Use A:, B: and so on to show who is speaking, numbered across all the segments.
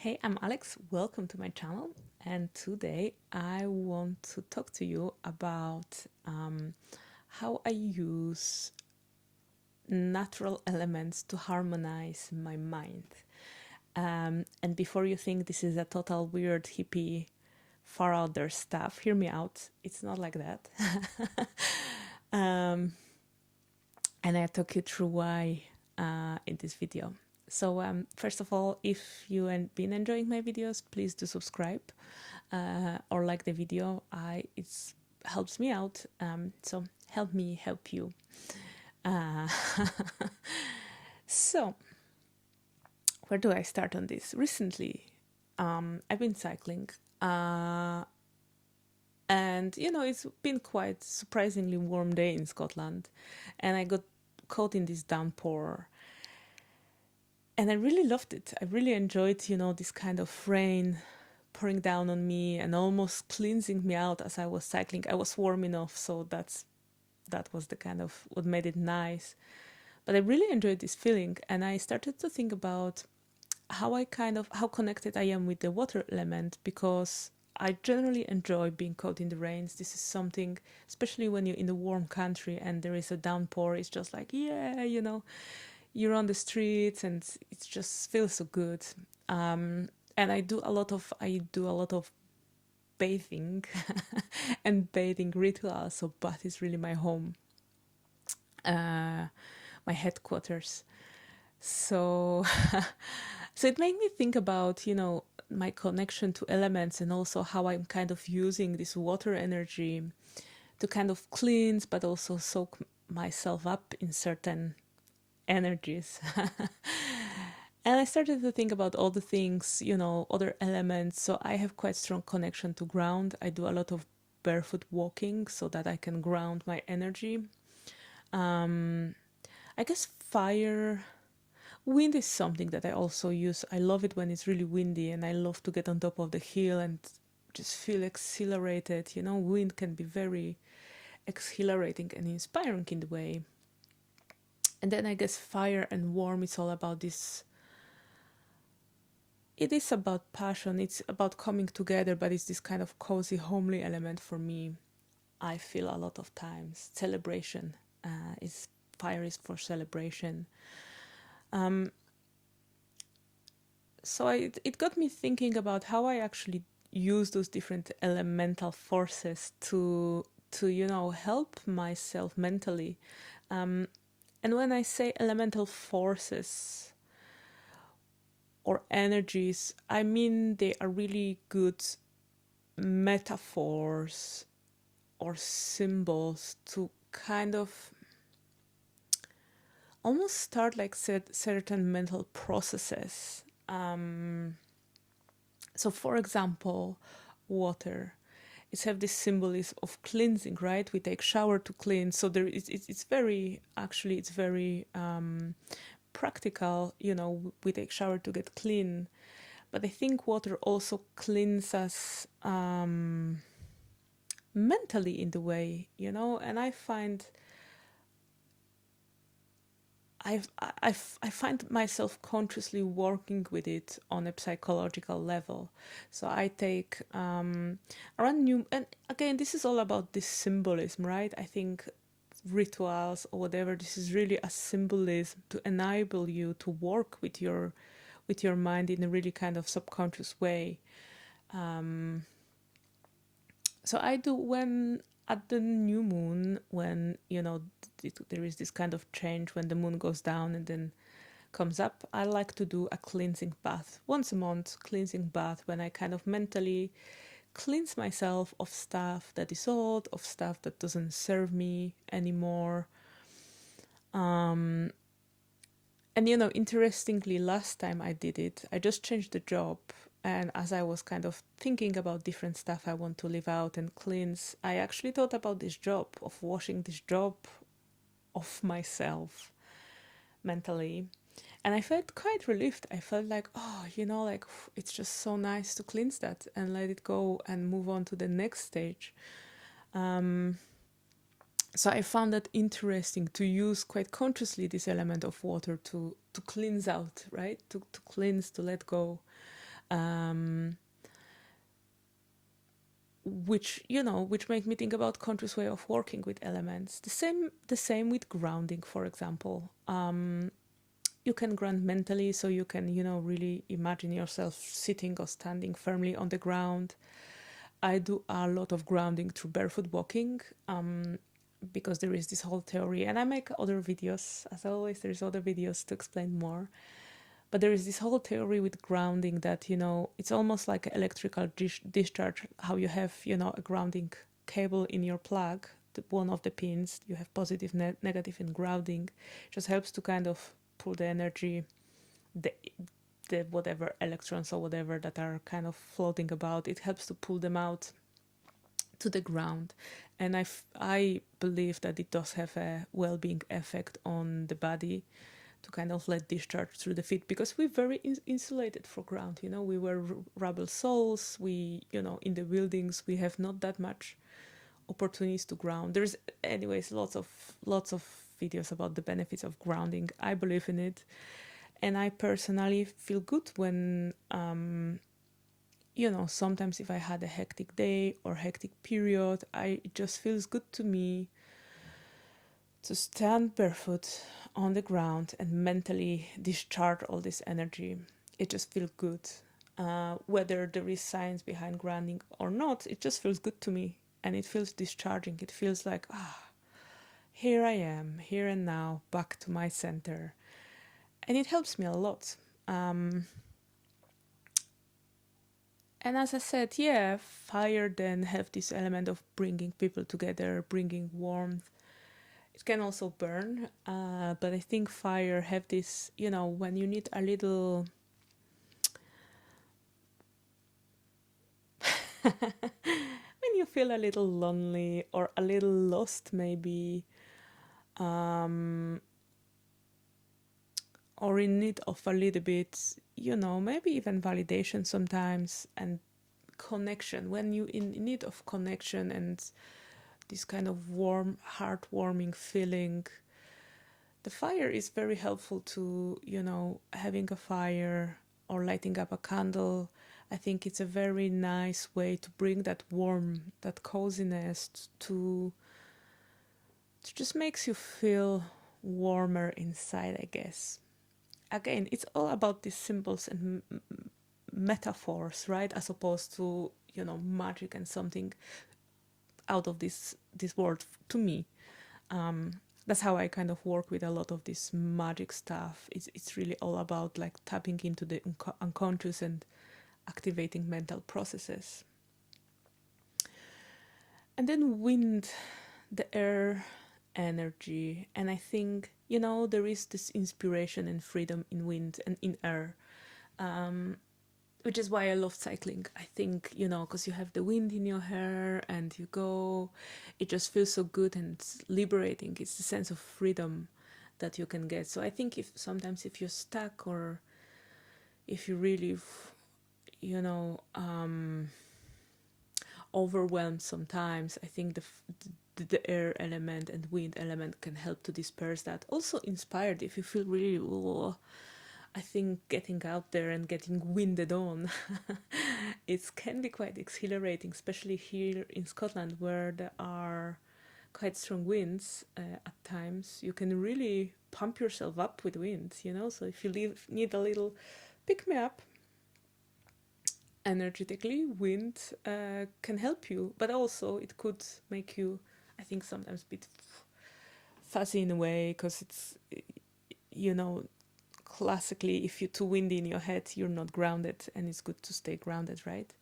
A: Hey, I'm Alex. Welcome to my channel. And today I want to talk to you about how I use natural elements to harmonize my mind. And before you think this is a total weird hippie, far out there stuff, hear me out. It's not like that. um, and I talk you through why in this video. So first of all, if you have been enjoying my videos, please do subscribe or like the video. It helps me out. So help me help you. Uh, so where do I start on this? Recently, I've been cycling. And you know, it's been quite surprisingly warm day in Scotland, and I got caught in this downpour. And I really loved it. I really enjoyed, you know, this kind of rain pouring down on me and almost cleansing me out as I was cycling. I was warm enough, so that was the kind of what made it nice. But I really enjoyed this feeling, and I started to think about how connected I am with the water element, because I generally enjoy being caught in the rains. This is something, especially when you're in a warm country and there is a downpour, it's just like, yeah, you know, you're on the streets and it just feels so good. And I do a lot of bathing and bathing rituals. So bath is really my home, my headquarters. So so it made me think about, you know, my connection to elements, and also how I'm kind of using this water energy to kind of cleanse but also soak myself up in certain energies. And I started to think about all the things, you know, other elements. So I have quite strong connection to ground. I do a lot of barefoot walking so that I can ground my energy. I guess fire, wind is something that I also use. I love it when it's really windy, and I love to get on top of the hill and just feel exhilarated. You know, wind can be very exhilarating and inspiring in the way. And then I guess fire and warm, it's all about this. It is about passion, it's about coming together, but it's this kind of cozy, homely element for me. I feel a lot of times celebration is fire is for celebration. So it got me thinking about how I actually use those different elemental forces to you know, help myself mentally. And when I say elemental forces or energies, I mean they are really good metaphors or symbols to kind of almost start like certain mental processes. So for example, water, it's have this symbolism of cleansing, right? We take shower to cleanse, so there is it's very, actually it's very practical, you know, we take shower to get clean. But I think water also cleans us mentally in the way, you know. And I find I find myself consciously working with it on a psychological level. So I take around new, and again, this is all about this symbolism, right? I think rituals or whatever, this is really a symbolism to enable you to work with your mind in a really kind of subconscious way. So I do, when at the new moon, when, you know, there is this kind of change when the moon goes down and then comes up, I like to do a cleansing bath once a month, cleansing bath, when I kind of mentally cleanse myself of stuff that is old, of stuff that doesn't serve me anymore. And you know, interestingly, last time I did it, I just changed the job. And as I was kind of thinking about different stuff I want to leave out and cleanse, I actually thought about this job, of washing this job of myself mentally. And I felt quite relieved. I felt like, oh, you know, like it's just so nice to cleanse that and let it go and move on to the next stage. So I found that interesting to use quite consciously this element of water to cleanse out, right? To cleanse, to let go. um, which make me think about conscious way of working with elements. The same with grounding, for example. You can ground mentally, so you can, really imagine yourself sitting or standing firmly on the ground. I do a lot of grounding through barefoot walking, because there is this whole theory, and I make other videos. As always, there's other videos to explain more. But there is this whole theory with grounding that, it's almost like an electrical discharge, how you have, a grounding cable in your plug, one of the pins, you have positive, negative, and grounding. It just helps to kind of pull the energy, the whatever electrons or whatever that are kind of floating about, it helps to pull them out to the ground. And I believe that it does have a well-being effect on the body, to kind of let discharge through the feet, because we're very insulated for ground. We were rubble souls. We, in the buildings, we have not that much opportunities to ground. There's, anyways, lots of videos about the benefits of grounding. I believe in it, and I personally feel good when, sometimes if I had a hectic day or hectic period, it just feels good to me to stand barefoot on the ground and mentally discharge all this energy. It just feels good. Whether there is science behind grounding or not, it just feels good to me, and it feels discharging. It feels like, here I am, here and now, back to my center. And it helps me a lot. And as I said, fire then have this element of bringing people together, bringing warmth. It can also burn, but I think fire have this, when you need a little when you feel a little lonely or a little lost, maybe, or in need of a little bit, maybe even validation sometimes, and connection, when you in need of connection and this kind of warm, heartwarming feeling, the fire is very helpful to, having a fire or lighting up a candle. I think it's a very nice way to bring that warmth, that coziness to just makes you feel warmer inside, I guess. Again, it's all about these symbols and metaphors, right? As opposed to, magic and something out of this world, to me. That's how I kind of work with a lot of this magic stuff. It's really all about like tapping into the unconscious and activating mental processes. And then wind, the air energy. And I think, there is this inspiration and freedom in wind and in air. Which is why I love cycling. I think, because you have the wind in your hair and you go, it just feels so good and liberating. It's the sense of freedom that you can get. So I think if you're stuck, or if you really, overwhelmed sometimes, I think the air element and wind element can help to disperse that. Also inspired, if you feel really, I think getting out there and getting winded on, it can be quite exhilarating, especially here in Scotland, where there are quite strong winds at times. You can really pump yourself up with wind, so if you need a little pick-me-up energetically, wind can help you, but also it could make you, I think, sometimes a bit fuzzy in a way, because it's, classically, if you're too windy in your head, you're not grounded, and it's good to stay grounded, right?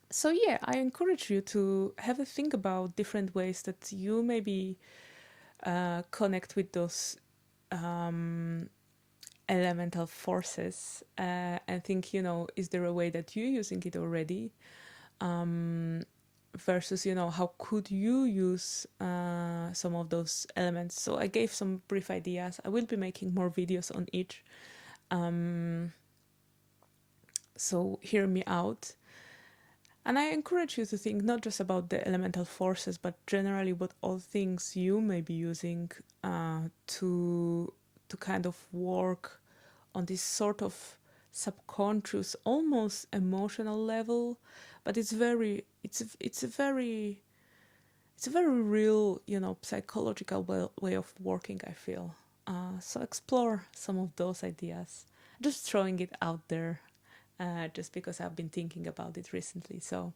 A: So I encourage you to have a think about different ways that you maybe connect with those elemental forces, and think, is there a way that you're using it already, versus, how could you use some of those elements. So I gave some brief ideas. I will be making more videos on each, so hear me out. And I encourage you to think not just about the elemental forces, but generally what all things you may be using to kind of work on this sort of subconscious, almost emotional level, but it's very, it's a very real, psychological way of working, I feel. So explore some of those ideas. Just throwing it out there, just because I've been thinking about it recently. So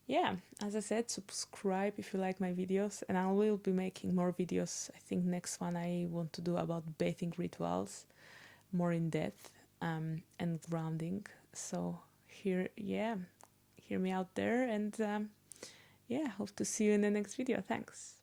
A: yeah, as I said, subscribe if you like my videos, and I will be making more videos. I think next one I want to do about bathing rituals, more in depth, and grounding. So hear me out there, and yeah, hope to see you in the next video. Thanks.